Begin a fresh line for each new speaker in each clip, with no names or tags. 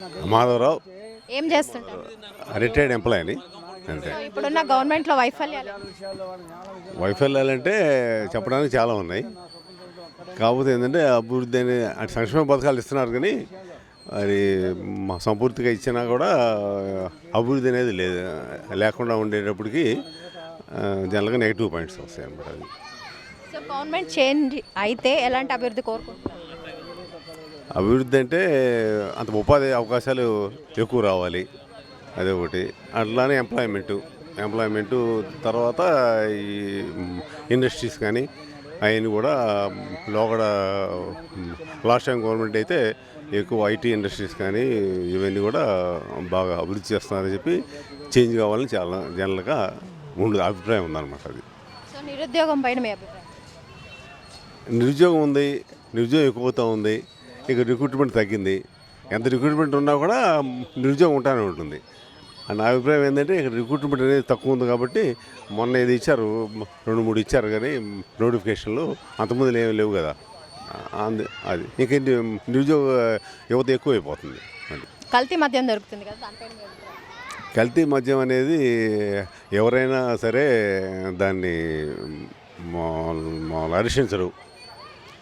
మాధవరావు
ఏం చేస్తుంటారు?
రిటైర్డ్ ఎంప్లాయీని అంతే.
ఇప్పుడున్న గవర్నమెంట్లో వైఫల్యాలు
వైఫల్యాలంటే చెప్పడానికి చాలా ఉన్నాయి. కాకపోతే ఏంటంటే అభివృద్ధి అనే అంటే సంక్షేమ పథకాలు ఇస్తున్నారు కానీ అది సంపూర్తిగా ఇచ్చినా కూడా అభివృద్ధి అనేది లేకుండా ఉండేటప్పటికి జనరల్గా నెగిటివ్ పాయింట్స్ వస్తాయి అన్నమాట. అది
సో గవర్నమెంట్ చేంజ్ అయితే ఎలాంటి అభివృద్ధి కోరుకుంటున్నారు?
అభివృద్ధి అంటే అంత ఉపాధి అవకాశాలు ఎక్కువ రావాలి, అదే ఒకటి. అట్లానే ఎంప్లాయ్మెంటు తర్వాత ఈ ఇండస్ట్రీస్ కానీ అవన్నీ కూడా లోగడ లాస్ట్ టైం గవర్నమెంట్ అయితే ఎక్కువ ఐటీ ఇండస్ట్రీస్ కానీ ఇవన్నీ కూడా బాగా అభివృద్ధి చేస్తున్నారని చెప్పి చేంజ్ కావాలని చాలా జనరల్గా అభిప్రాయం ఉందన్నమాట. అది
సో నిరుద్యోగం పైన మీ అభిప్రాయం?
నిరుద్యోగం ఉంది, నిరుద్యోగం ఎక్కువవుతూ ఉంది. ఇక రిక్రూట్మెంట్ తగ్గింది. ఎంత రిక్రూట్మెంట్ ఉన్నా కూడా నిరుద్యోగం ఉంటానే ఉంటుంది. నా అభిప్రాయం ఏంటంటే ఇక్కడ రిక్రూట్మెంట్ అనేది తక్కువ ఉంది కాబట్టి మొన్న ఇది ఇచ్చారు, 2-3 ఇచ్చారు కానీ నోటిఫికేషన్లు, అంతకుముందు ఏమీ లేవు కదా. అది ఇంక నిరుద్యోగ యువత ఎక్కువైపోతుంది.
కల్తీ మద్యం దొరుకుతుంది కదా, దానిపైన మీ అభిప్రాయం?
కల్తీ మద్యం అనేది ఎవరైనా సరే దాన్ని హర్షించరు.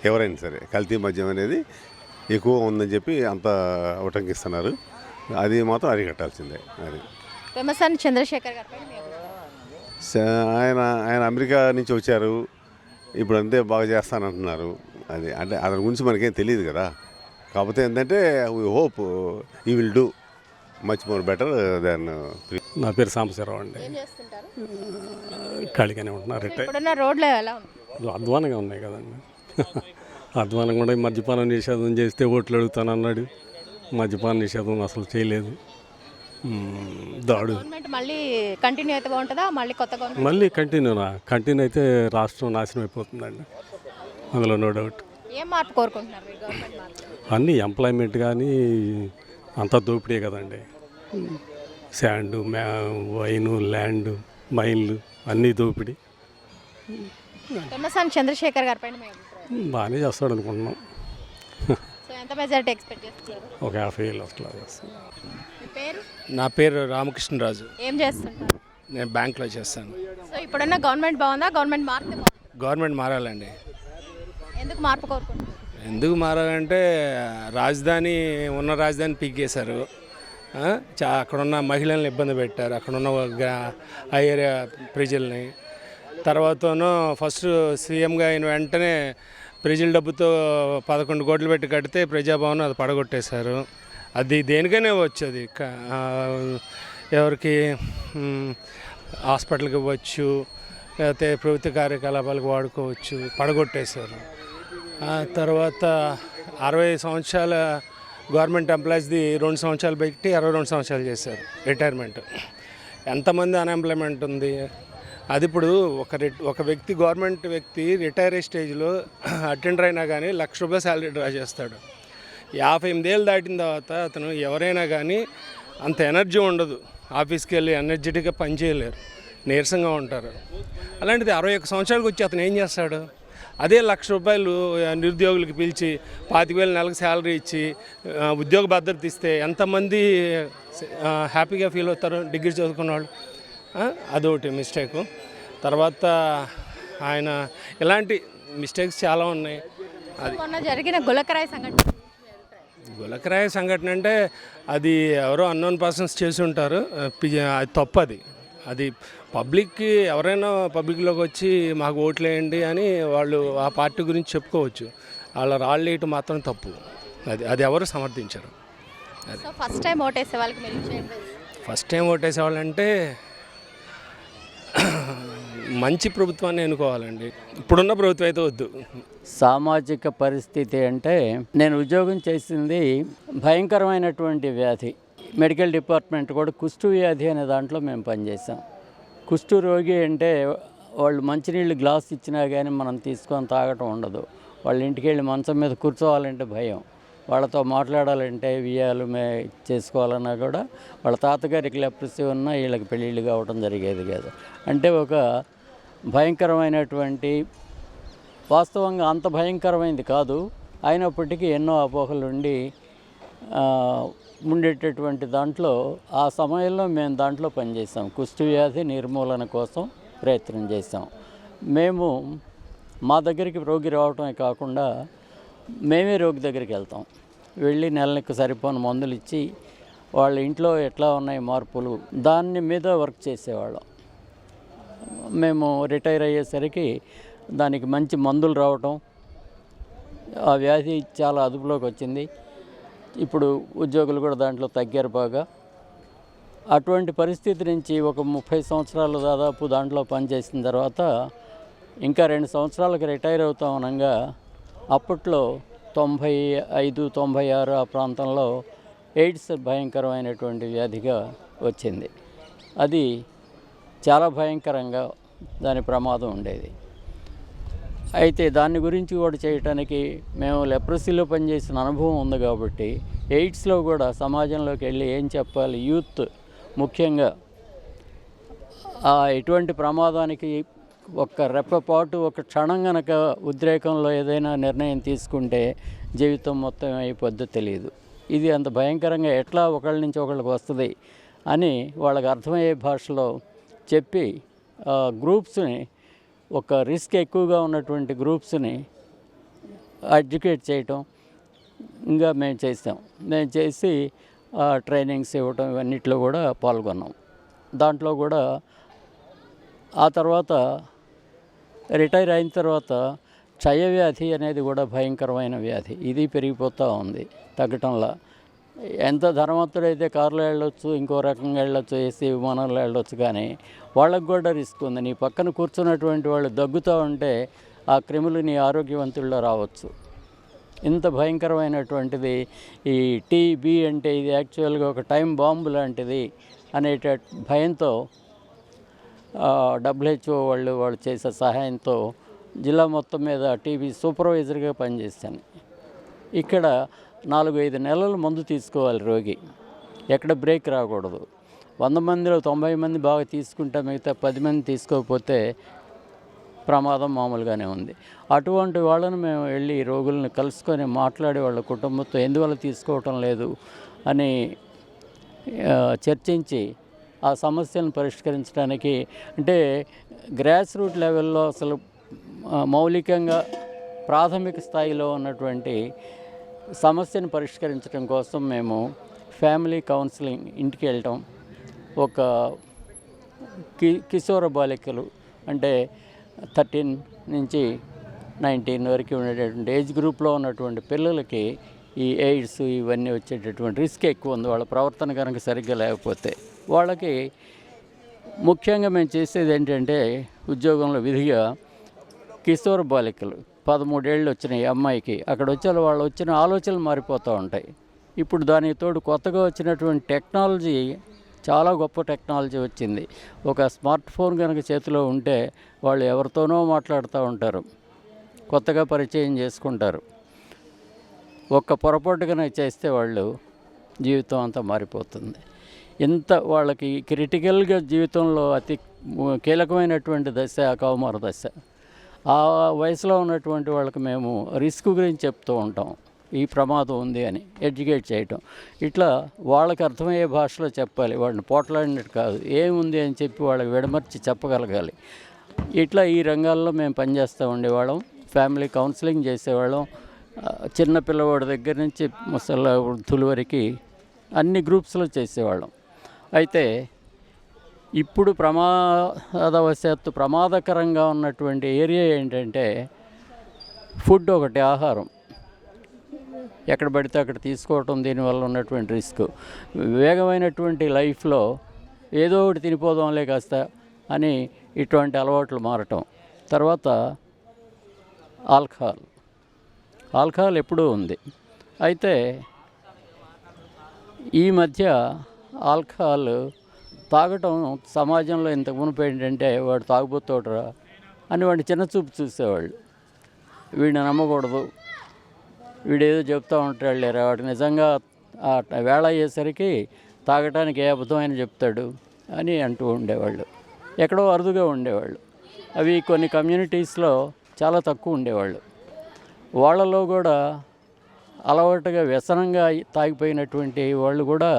ఎవరైనా సరే కల్తీ మద్యం అనేది ఎక్కువ ఉందని చెప్పి అంత ఉటంకిస్తున్నారు. అది మాత్రం అరికట్టాల్సిందే. అది
పెమ్మసాని చంద్రశేఖర్ గారి పైన మీ అభిప్రాయం?
ఆయన అమెరికా నుంచి వచ్చారు, ఇప్పుడు అంతే బాగా చేస్తానంటున్నారు. అది అంటే అతని గురించి మనకేం తెలియదు కదా. కాకపోతే ఏంటంటే వీ హోప్ ఈ will do much more better then.
నా పేరు సాంబశివరావు అండి.
ఏం చేస్తుంటారు?
ఖాళీగానే ఉంటున్నారు.
ఇప్పుడున్న రోడ్లు ఎలా ఉంది?
అధ్వానంగా ఉన్నాయి కదండి. అధ్వానం కూడా మద్యపానం నిషేధం చేస్తే ఓట్లు అడుగుతానన్నాడు. మద్యపాన నిషేధం అసలు చేయలేదు.
గవర్నమెంట్ మళ్ళీ కంటిన్యూ అయితే బాగుంటుందా? మళ్ళీ కొత్త గవర్నమెంట్
మళ్ళీ కంటిన్యూ అయితే రాష్ట్రం నాశనం అయిపోతుందండి, అందులో నో డౌట్.
ఏం మార్పు కోరుకుంటున్నారు మీరు గవర్నమెంట్ మార్పు?
అన్నీ ఎంప్లాయ్మెంట్ కానీ అంతా దోపిడీ కదండి. శాండు, వైను, ల్యాండ్, మైన్లు అన్నీ దోపిడీ.
పెమ్మసాని చంద్రశేఖర్ గారి పైన మీ అభిప్రాయం?
బాగానే చేస్తాడు అనుకుంటున్నాం.
సో ఎంత మెజారిటీ ఎక్స్పెక్ట్ చేస్తున్నారు?
ఒక 50,000 అట్లా చేస్తాం.
మీ పేరు?
నా పేరు రామకృష్ణరాజు.
ఏం చేస్తుంటారు?
నేను బ్యాంక్లో చేస్తాను.
సో ఇప్పుడున్న గవర్నమెంట్ బాగుందా? గవర్నమెంట్ మారితే బాగుందా?
గవర్నమెంట్ మారాలండి.
ఎందుకు మార్పు కోరుకుంటున్నారు?
ఎందుకు మారాలంటే ఉన్న రాజధాని పీకేశారు. అక్కడున్న మహిళల్ని ఇబ్బంది పెట్టారు, అక్కడున్న ఆ ఏరియా ప్రజల్ని. తర్వాతను ఫస్ట్ సీఎంగా అయిన వెంటనే ప్రజల డబ్బుతో 11 కోట్లు పెట్టి కడితే ప్రజాభవన్ అది పడగొట్టేశారు. అది దేనికైనా వచ్చేది, ఎవరికి హాస్పిటల్కి ఇవ్వచ్చు, లేకపోతే ప్రభుత్వ కార్యకలాపాలకు వాడుకోవచ్చు, పడగొట్టేశారు. తర్వాత 60 సంవత్సరాల గవర్నమెంట్ ఎంప్లాయీస్ది 2 సంవత్సరాలు పెట్టి 62 సంవత్సరాలు చేశారు రిటైర్మెంట్. ఎంతమంది అన్ఎంప్లాయ్మెంట్ ఉంది? అది ఇప్పుడు ఒక వ్యక్తి, గవర్నమెంట్ వ్యక్తి రిటైర్ అయ్యే స్టేజ్లో అటెండర్ అయినా కానీ ₹1,00,000 శాలరీ డ్రా చేస్తాడు. 58 ఏళ్ళు దాటిన తర్వాత అతను ఎవరైనా కానీ అంత ఎనర్జీ ఉండదు, ఆఫీస్కి వెళ్ళి ఎనర్జెటిక్గా పనిచేయలేరు, నీరసంగా ఉంటారు. అలాంటిది 61 సంవత్సరాలకు వచ్చి అతను ఏం చేస్తాడు? అదే ₹1,00,000 నిరుద్యోగులకి పిలిచి 25,000 నెలకు శాలరీ ఇచ్చి ఉద్యోగ భద్రత ఇస్తే ఎంతమంది హ్యాపీగా ఫీల్ అవుతారు డిగ్రీ చదువుకున్న వాళ్ళు? అదొకటి మిస్టేకు. తర్వాత ఆయన ఇలాంటి మిస్టేక్స్ చాలా ఉన్నాయి. అది
మొన్న జరిగిన
గులకరాయి సంఘటన అంటే అది ఎవరో అన్నోన్ పర్సన్స్ చేసి ఉంటారు. అది తప్పు. అది పబ్లిక్కి ఎవరైనా పబ్లిక్లోకి వచ్చి మాకు ఓట్లు వేయండి అని వాళ్ళు ఆ పార్టీ గురించి చెప్పుకోవచ్చు. వాళ్ళ రాళ్ళు వేయటం మాత్రం తప్పు. అది ఎవరు సమర్థించరు. అది
ఫస్ట్ టైం ఓటేసే వాళ్ళకి మీరు చేయండి.
ఫస్ట్ టైం ఓటేసే వాళ్ళంటే మంచి ప్రభుత్వాన్ని ఎన్నుకోవాలండి. ఇప్పుడున్న ప్రభుత్వం అయితే వద్దు.
సామాజిక పరిస్థితి అంటే నేను ఉద్యోగం చేసింది భయంకరమైనటువంటి వ్యాధి. మెడికల్ డిపార్ట్మెంట్ కూడా కుష్టు వ్యాధి అనే దాంట్లో మేము పనిచేసాం. కుష్టు రోగి అంటే వాళ్ళు మంచినీళ్ళు గ్లాస్ ఇచ్చినా కానీ మనం తీసుకొని తాగటం ఉండదు. వాళ్ళ ఇంటికి వెళ్ళి మంచం మీద కూర్చోవాలంటే భయం, వాళ్ళతో మాట్లాడాలంటే వియ్యాలు చేసుకోవాలన్నా కూడా వాళ్ళ తాతగారికి లెప్రసీ ఉన్నా వీళ్ళకి పెళ్ళిళ్ళు కావడం జరిగేది కాదు. అంటే ఒక భయంకరమైనటువంటి, వాస్తవంగా అంత భయంకరమైనది కాదు, అయినప్పటికీ ఎన్నో అపోహలు ఉండి ఆ, ఉండేటటువంటి దాంట్లో ఆ సమయంలో మేము దాంట్లో పనిచేసాం. కుష్టు వ్యాధి నిర్మూలన కోసం ప్రయత్నం చేసాం. మేము మా దగ్గరికి రోగి రావటమే కాకుండా మేమే రోగి దగ్గరికి వెళ్తాం. వెళ్ళి నెలలకు సరిపోని మందులు ఇచ్చి వాళ్ళ ఇంట్లో ఎట్లా ఉన్నాయి మార్పులు దాని మీద వర్క్ చేసేవాళ్ళం. మేము రిటైర్ అయ్యేసరికి దానికి మంచి మందులు రావటం, ఆ వ్యాధి చాలా అదుపులోకి వచ్చింది. ఇప్పుడు ఉద్యోగులు కూడా దాంట్లో తగ్గారు బాగా. అటువంటి పరిస్థితి నుంచి ఒక 30 సంవత్సరాలు దాదాపు దాంట్లో పనిచేసిన తర్వాత ఇంకా 2 సంవత్సరాలకు రిటైర్ అవుతాం అనగా అప్పట్లో 95, 96 ఆ ప్రాంతంలో ఎయిడ్స్ భయంకరమైనటువంటి వ్యాధిగా వచ్చింది. అది చాలా భయంకరంగా దాని ప్రమాదం ఉండేది. అయితే దాని గురించి కూడా చేయటానికి మేము లెప్రసీలో పనిచేసిన అనుభవం ఉంది కాబట్టి ఎయిడ్స్లో కూడా సమాజంలోకి వెళ్ళి ఏం చెప్పాలి, యూత్ ముఖ్యంగా ఎటువంటి ప్రమాదానికి ఒక్క రెప్పపాటు ఒక క్షణం గనక ఉద్రేకంలో ఏదైనా నిర్ణయం తీసుకుంటే జీవితం మొత్తం అయిపోద్దో తెలియదు. ఇది అంత భయంకరంగా ఎట్లా ఒకళ్ళ నుంచి ఒకళ్ళకి వస్తుంది అని వాళ్ళకి అర్థమయ్యే భాషలో చెప్పి గ్రూప్స్ని, ఒక రిస్క్ ఎక్కువగా ఉన్నటువంటి గ్రూప్స్ని ఎడ్యుకేట్ చేయటం ఇంకా మేము చేసాం. మేము చేసి ట్రైనింగ్స్ ఇవ్వటం ఇవన్నిట్లో కూడా పాల్గొన్నాం. దాంట్లో కూడా ఆ తర్వాత రిటైర్ అయిన తర్వాత క్షయవ్యాధి అనేది కూడా భయంకరమైన వ్యాధి. ఇది పెరిగిపోతూ ఉంది, తగ్గటంలా. ఎంత ధనవంతుడైతే కారులో వెళ్ళొచ్చు, ఇంకో రకంగా వెళ్ళొచ్చు, ఏసీ విమానంలో వెళ్ళొచ్చు, కానీ వాళ్ళకు కూడా రిస్క్ ఉంది. నీ పక్కన కూర్చున్నటువంటి వాళ్ళు దగ్గుతూ ఉంటే ఆ క్రిములు నీ ఆరోగ్యవంతుల్లో రావచ్చు. ఇంత భయంకరమైనటువంటిది ఈ టీబీ అంటే ఇది యాక్చువల్గా ఒక టైం బాంబు లాంటిది అనేట భయంతో WHO వాళ్ళు చేసే సహాయంతో జిల్లా మొత్తం మీద టీబీ సూపర్వైజర్గా పనిచేశాను. ఇక్కడ 4-5 నెలలు మందు తీసుకోవాలి రోగి, ఎక్కడ బ్రేక్ రాకూడదు. 100 మందిలో 90 మంది బాగా తీసుకుంటే మిగతా 10 మంది తీసుకోకపోతే ప్రమాదం మామూలుగానే ఉంది. అటువంటి వాళ్ళను మేము వెళ్ళి రోగులను కలుసుకొని మాట్లాడి వాళ్ళ కుటుంబంతో ఎందువల్ల తీసుకోవటం లేదు అని చర్చించి ఆ సమస్యలను పరిష్కరించడానికి, అంటే గ్రాస్ రూట్ లెవెల్లో అసలు మౌలికంగా ప్రాథమిక స్థాయిలో ఉన్నటువంటి సమస్యను పరిష్కరించడం కోసం మేము ఫ్యామిలీ కౌన్సిలింగ్ ఇంటికి వెళ్ళటం, ఒక కిశోర బాలికలు అంటే 13 నుంచి 19 వరకు ఉండేటటువంటి ఏజ్ గ్రూప్లో ఉన్నటువంటి పిల్లలకి ఈ ఎయిడ్స్ ఇవన్నీ వచ్చేటటువంటి రిస్క్ ఎక్కువ ఉంది. వాళ్ళ ప్రవర్తన కనుక సరిగ్గా లేకపోతే వాళ్ళకి ముఖ్యంగా మేము చేసేది ఏంటంటే ఉద్యోగంలో విధిగా కిశోర బాలికలు 13 ఏళ్ళు వచ్చినాయి అమ్మాయికి, అక్కడ వచ్చే వాళ్ళు వచ్చిన ఆలోచనలు మారిపోతూ ఉంటాయి. ఇప్పుడు దానికి తోడు కొత్తగా వచ్చినటువంటి టెక్నాలజీ, చాలా గొప్ప టెక్నాలజీ వచ్చింది. ఒక స్మార్ట్ ఫోన్ కనుక చేతిలో ఉంటే వాళ్ళు ఎవరితోనో మాట్లాడుతూ ఉంటారు, కొత్తగా పరిచయం చేసుకుంటారు. ఒక్క పొరపాటు కనుక చేస్తే వాళ్ళు జీవితం అంతా మారిపోతుంది. ఇంత వాళ్ళకి క్రిటికల్గా జీవితంలో అతి కీలకమైనటువంటి దశ కౌమార దశ. ఆ వయసులో ఉన్నటువంటి వాళ్ళకి మేము రిస్క్ గురించి చెప్తూ ఉంటాం, ఈ ప్రమాదం ఉంది అని ఎడ్యుకేట్ చేయటం. ఇట్లా వాళ్ళకి అర్థమయ్యే భాషలో చెప్పాలి, వాళ్ళని పోట్లాడినట్టు కాదు, ఏముంది అని చెప్పి వాళ్ళకి విడమర్చి చెప్పగలగాలి. ఇట్లా ఈ రంగాల్లో మేము పనిచేస్తూ ఉండేవాళ్ళం. ఫ్యామిలీ కౌన్సిలింగ్ చేసేవాళ్ళం. చిన్న పిల్లవాడి దగ్గర నుంచి ముసలి వృద్ధుల వరకు అన్ని గ్రూప్స్లో చేసేవాళ్ళం. అయితే ఇప్పుడు ప్రమాదవశాత్తు ప్రమాదకరంగా ఉన్నటువంటి ఏరియా ఏంటంటే ఫుడ్ ఒకటి, ఆహారం ఎక్కడ పడితే అక్కడ తీసుకోవటం, దీనివల్ల ఉన్నటువంటి రిస్క్. వేగమైనటువంటి లైఫ్లో ఏదో ఒకటి తినిపోదాంలే కాస్త అని ఇటువంటి అలవాట్లు మారటం. తర్వాత ఆల్కహాల్ ఎప్పుడూ ఉంది. అయితే ఈ మధ్య ఆల్కహాల్ తాగటం సమాజంలో ఇంతకు మునుపు ఏంటంటే వాడు తాగుబోతాడురా అని వాడిని చిన్నచూపు చూసేవాళ్ళు. వీడిని నమ్మకూడదు, వీడేదో చెప్తూ ఉంటాడు లేరా, వాడు నిజంగా ఆ వేళ అయ్యేసరికి తాగటానికి ఏ అబద్ధమైన చెప్తాడు అని అంటూ ఉండేవాళ్ళు. ఎక్కడో అరుదుగా ఉండేవాళ్ళు. అవి కొన్ని కమ్యూనిటీస్లో చాలా తక్కువ ఉండేవాళ్ళు. వాళ్ళలో కూడా అలవాటుగా వ్యసనంగా తాగిపోయినటువంటి వాళ్ళు కూడా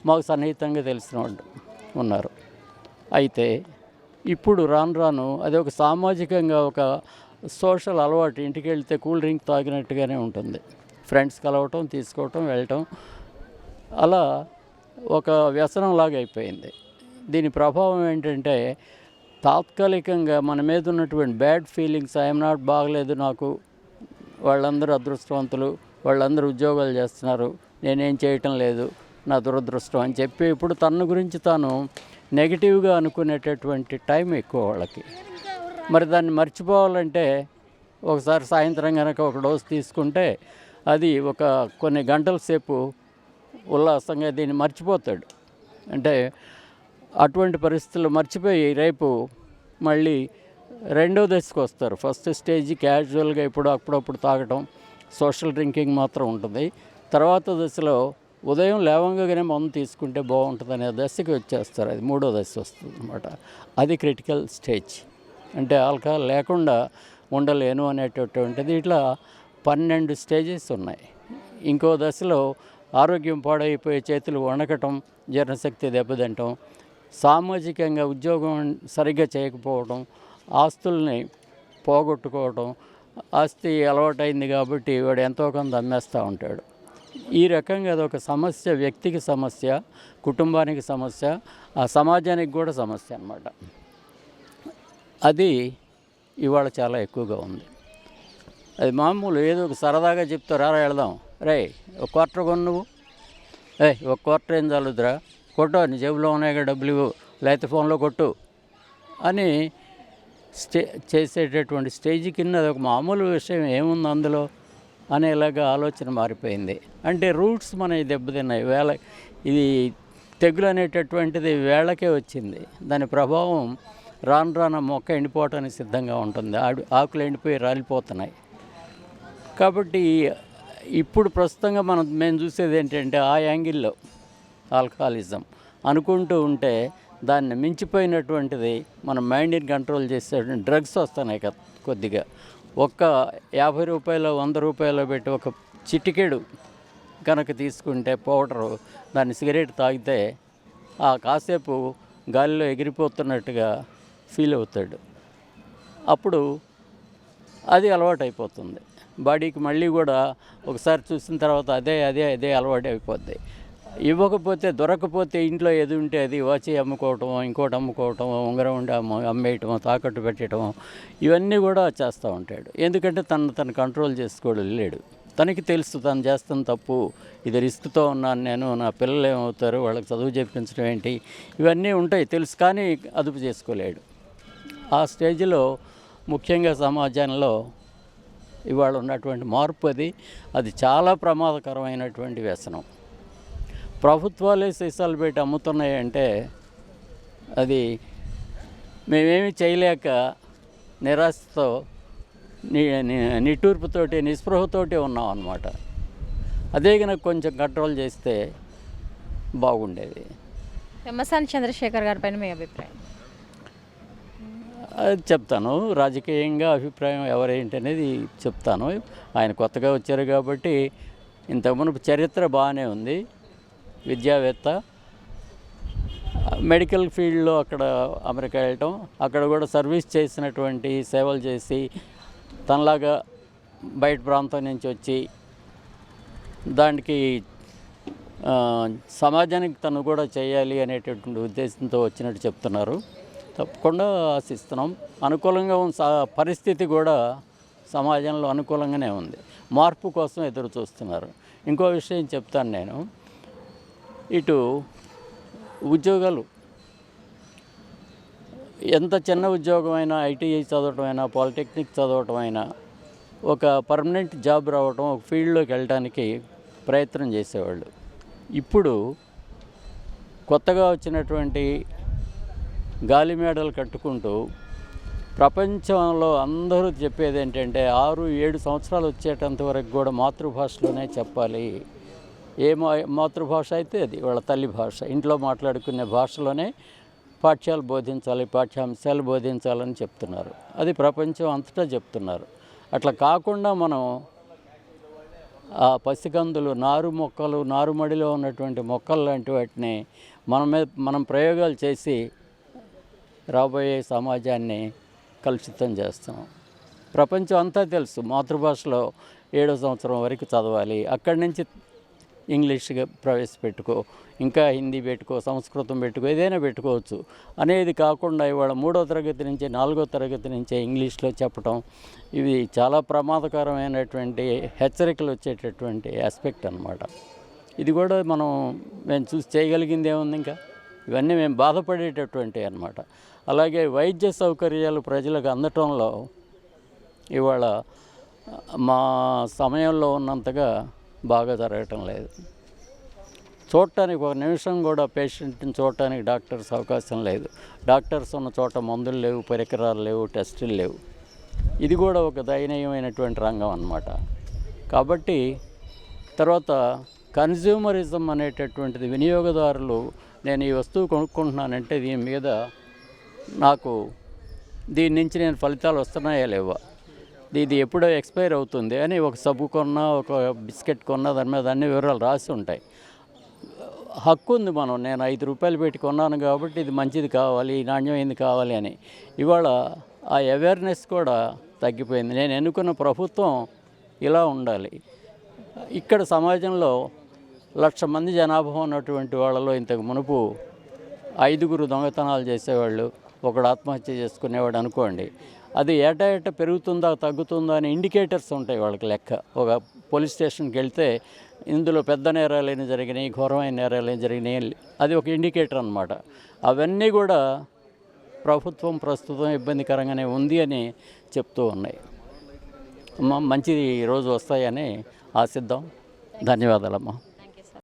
మాకు సన్నిహితంగా తెలిసిన వాళ్ళు ఉన్నారు. అయితే ఇప్పుడు రాను రాను అది ఒక సామాజికంగా ఒక సోషల్ అలవాటు. ఇంటికి వెళ్తే కూల్ డ్రింక్ తాగినట్టుగానే ఉంటుంది. ఫ్రెండ్స్ కలవటం, తీసుకోవటం, వెళ్ళటం, అలా ఒక వ్యసనంలాగా అయిపోయింది. దీని ప్రభావం ఏంటంటే తాత్కాలికంగా మన మీద ఉన్నటువంటి బ్యాడ్ ఫీలింగ్స్, ఐఎమ్ నాట్ బాగలేదు, నాకు వాళ్ళందరూ అదృష్టవంతులు, వాళ్ళందరూ ఉద్యోగాలు చేస్తున్నారు, నేనేం చేయటం లేదు, నా దురదృష్టం అని చెప్పి ఇప్పుడు తన గురించి తాను నెగిటివ్గా అనుకునేటటువంటి టైం ఎక్కువ వాళ్ళకి. మరి దాన్ని మర్చిపోవాలంటే ఒకసారి సాయంత్రం కనుక ఒక డోస్ తీసుకుంటే అది ఒక కొన్ని గంటల సేపు ఉల్లాసంగా దీన్ని మర్చిపోతాడు. అంటే అటువంటి పరిస్థితులు మర్చిపోయి రేపు మళ్ళీ రెండో దశకు వస్తారు. ఫస్ట్ స్టేజ్ క్యాజువల్గా అప్పుడప్పుడు తాగటం, సోషల్ డ్రింకింగ్ మాత్రం ఉంటుంది. తర్వాత దశలో ఉదయం లేవంగానే మందు తీసుకుంటే బాగుంటుంది అనే దశకి వచ్చేస్తారు. అది మూడో దశ వస్తుంది అన్నమాట. అది క్రిటికల్ స్టేజ్. అంటే ఆల్కహాల్ లేకుండా ఉండలేను అనేటటువంటిది. ఇట్లా 12 స్టేజెస్ ఉన్నాయి. ఇంకో దశలో ఆరోగ్యం పాడైపోయే, చేతులు వణకటం, జీర్ణశక్తి దెబ్బతింటం, సామాజికంగా ఉద్యోగం సరిగ్గా చేయకపోవడం, ఆస్తుల్ని పోగొట్టుకోవడం, ఆస్తి అలవాటైంది కాబట్టి వాడు ఎంతో కొంత అమ్మేస్తూ ఉంటాడు. ఈ రకంగా అదొక సమస్య, వ్యక్తికి సమస్య, కుటుంబానికి సమస్య, ఆ సమాజానికి కూడా సమస్య అన్నమాట. అది ఇవాళ చాలా ఎక్కువగా ఉంది. అది మామూలు ఏదో ఒక సరదాగా చెప్తారా, వెళదాం, రే ఒక క్వార్టర్ కొను, నువ్వు ఒక క్వార్టర్ ఏం చాలుద్రా, కొట్టు, నీ జేబులో ఉన్నాయి డబ్బులు, లేకపోతే ఫోన్లో కొట్టు అని చేసేటటువంటి స్టేజ్ కింద అది ఒక మామూలు విషయం ఏముంది అందులో అనేలాగా ఆలోచన మారిపోయింది. అంటే రూట్స్ మనకి దెబ్బతిన్నాయి. ఇది తెగులు అనేటటువంటిది వేళకే వచ్చింది. దాని ప్రభావం రాను రాను మొక్క ఎండిపోవటానికి సిద్ధంగా ఉంటుంది. ఆకులు ఎండిపోయి రాలిపోతున్నాయి. కాబట్టి ఇప్పుడు ప్రస్తుతంగా మేము చూసేది ఏంటంటే ఆ యాంగిల్లో ఆల్కహాలిజం అనుకుంటూ ఉంటే దాన్ని మించిపోయినటువంటిది మన మైండ్ని కంట్రోల్ చేసేటువంటి డ్రగ్స్ వస్తున్నాయి కదా. కొద్దిగా ఒక్క 50 రూపాయలు 100 రూపాయలు పెట్టి ఒక చిటికెడు కనుక తీసుకుంటే పౌడరు, దాన్ని సిగరెట్ తాగితే ఆ కాసేపు గాలిలో ఎగిరిపోతున్నట్టుగా ఫీల్ అవుతాడు. అప్పుడు అది అలవాటు అయిపోతుంది బాడీకి. మళ్ళీ కూడా ఒకసారి చూసిన తర్వాత అదే అలవాటు అయిపోద్ది. ఇవ్వకపోతే, దొరకపోతే ఇంట్లో ఏది ఉంటే అది వాచి అమ్ముకోవటం, ఇంకోటి అమ్ముకోవటం, ఉంగరం ఉండి అమ్మేయటం, తాకట్టు పెట్టడం, ఇవన్నీ కూడా చేస్తూ ఉంటాడు. ఎందుకంటే తను కంట్రోల్ చేసుకోవడం లేడు. తనకి తెలుసు తను చేస్తున్న తప్పు, ఇది రిస్క్తో ఉన్నాను నేను, నా పిల్లలు ఏమవుతారు, వాళ్ళకి చదువు చెప్పించడం ఏంటి, ఇవన్నీ ఉంటాయి తెలుసు, కానీ అదుపు చేసుకోలేడు. ఆ స్టేజ్లో ముఖ్యంగా సమాజంలో ఇవాళ ఉన్నటువంటి మార్పు అది చాలా ప్రమాదకరమైనటువంటి వ్యసనం. ప్రభుత్వాలే సీసాలు పెట్టి అమ్ముతున్నాయంటే అది మేమేమి చేయలేక నిరాశతో, నిట్టూర్పుతోటి, నిస్పృహతోటి ఉన్నాం అన్నమాట. అదే కనుక కొంచెం కంట్రోల్ చేస్తే బాగుండేది.
పెమ్మసాని చంద్రశేఖర్ గారి పైన మీ అభిప్రాయం?
అది చెప్తాను. రాజకీయంగా అభిప్రాయం ఎవరేంటి అనేది చెప్తాను. ఆయన కొత్తగా వచ్చారు కాబట్టి ఇంతకుముందు చరిత్ర బాగానే ఉంది. విద్యావేత్త, మెడికల్ ఫీల్డ్లో అక్కడ అమెరికా వెళ్ళటం, అక్కడ కూడా సర్వీస్ చేసినటువంటి, సేవలు చేసి తనలాగా బయట ప్రాంతం నుంచి వచ్చి దానికి సమాజానికి తను కూడా చేయాలి అనేటటువంటి ఉద్దేశంతో వచ్చినట్టు చెప్తున్నారు. తప్పకుండా ఆశిస్తున్నాం. అనుకూలంగా ఉన్న పరిస్థితి కూడా సమాజంలో అనుకూలంగానే ఉంది. మార్పు కోసం ఎదురు చూస్తున్నారు. ఇంకో విషయం చెప్తాను నేను. ఇటు ఉద్యోగాలు, ఎంత చిన్న ఉద్యోగమైనా, ఐటీఐ చదవటమైనా, పాలిటెక్నిక్ చదవటమైనా, ఒక పర్మనెంట్ జాబ్ రావటం, ఒక ఫీల్డ్లోకి వెళ్ళడానికి ప్రయత్నం చేసేవాళ్ళు. ఇప్పుడు కొత్తగా వచ్చినటువంటి గాలి మేడలు కట్టుకుంటూ ప్రపంచంలో అందరూ చెప్పేది ఏంటంటే 6-7 సంవత్సరాలు వచ్చేటంత వరకు కూడా మాతృభాషలోనే చెప్పాలి. ఏ మాతృభాష అయితే అది వాళ్ళ తల్లి భాష, ఇంట్లో మాట్లాడుకునే భాషలోనే పాఠ్యాలు బోధించాలి, పాఠ్యాంశాలు బోధించాలని చెప్తున్నారు. అది ప్రపంచం అంతటా చెప్తున్నారు. అట్లా కాకుండా మనం ఆ పసికందులు నారు మొక్కలు నారుమడిలో ఉన్నటువంటి మొక్కలు లాంటి వాటిని మనం ప్రయోగాలు చేసి రాబోయే సమాజాన్ని కలుషితం చేస్తున్నాం. ప్రపంచం అంతా తెలుసు, మాతృభాషలో 7వ సంవత్సరం వరకు చదవాలి, అక్కడి నుంచి ఇంగ్లీష్గా ప్రవేశపెట్టుకో, ఇంకా హిందీ పెట్టుకో, సంస్కృతం పెట్టుకో, ఏదైనా పెట్టుకోవచ్చు అనేది కాకుండా ఇవాళ 3వ తరగతి నుంచి 4వ తరగతి నుంచే ఇంగ్లీష్లో చెప్పటం, ఇవి చాలా ప్రమాదకరమైనటువంటి హెచ్చరికలు వచ్చేటటువంటి ఆస్పెక్ట్ అన్నమాట. ఇది కూడా మేము చూసి చేయగలిగింది ఏముంది, ఇంకా ఇవన్నీ మేము బాధపడేటటువంటివి అన్నమాట. అలాగే వైద్య సౌకర్యాలు ప్రజలకు అందటంలో ఇవాళ మా సమయంలో ఉన్నంతగా బాగా జరగటం లేదు. చూడటానికి ఒక నిమిషం కూడా పేషెంట్ని చూడటానికి డాక్టర్స్ అవకాశం లేదు. డాక్టర్స్ ఉన్న చోట మందులు లేవు, పరికరాలు లేవు, టెస్టులు లేవు. ఇది కూడా ఒక దయనీయమైనటువంటి రంగం అన్నమాట. కాబట్టి తర్వాత కన్జ్యూమరిజం అనేటటువంటిది, వినియోగదారులు నేను ఈ వస్తువు కొనుక్కుంటున్నానంటే దీని నుంచి నేను ఫలితాలు వస్తున్నాయా లేవా, ఇది ఎప్పుడో ఎక్స్పైర్ అవుతుంది అని ఒక సబ్బు కొన్నా, ఒక బిస్కెట్ కొన్నా దాని మీద అన్ని వివరాలు రాసి ఉంటాయి. హక్కు ఉంది నేను 5 రూపాయలు పెట్టి కొన్నాను కాబట్టి ఇది మంచిది కావాలి, నాణ్యమైనది కావాలి అని. ఇవాళ ఆ అవేర్నెస్ కూడా తగ్గిపోయింది. నేను ఎన్నుకున్న ప్రభుత్వం ఇలా ఉండాలి. ఇక్కడ సమాజంలో 1,00,000 మంది జనాభా ఉన్నటువంటి వాళ్ళలో ఇంతకు మునుపు 5గురు దొంగతనాలు చేసేవాళ్ళు, ఒకడు ఆత్మహత్య చేసుకునేవాడు అనుకోండి, అది ఏటా పెరుగుతుందా తగ్గుతుందా అని ఇండికేటర్స్ ఉంటాయి వాళ్ళకి లెక్క. ఒక పోలీస్ స్టేషన్కి వెళ్తే ఇందులో పెద్ద నేరాలైన జరిగినాయి, ఘోరమైన నేరాలైన జరిగినాయి, అది ఒక ఇండికేటర్ అన్నమాట. అవన్నీ కూడా ప్రభుత్వం ప్రస్తుతం ఇబ్బందికరంగానే ఉంది అని చెప్తూ ఉన్నాయి. మంచి రోజు వస్తాయని ఆశిద్దాం. ధన్యవాదాలమ్మా.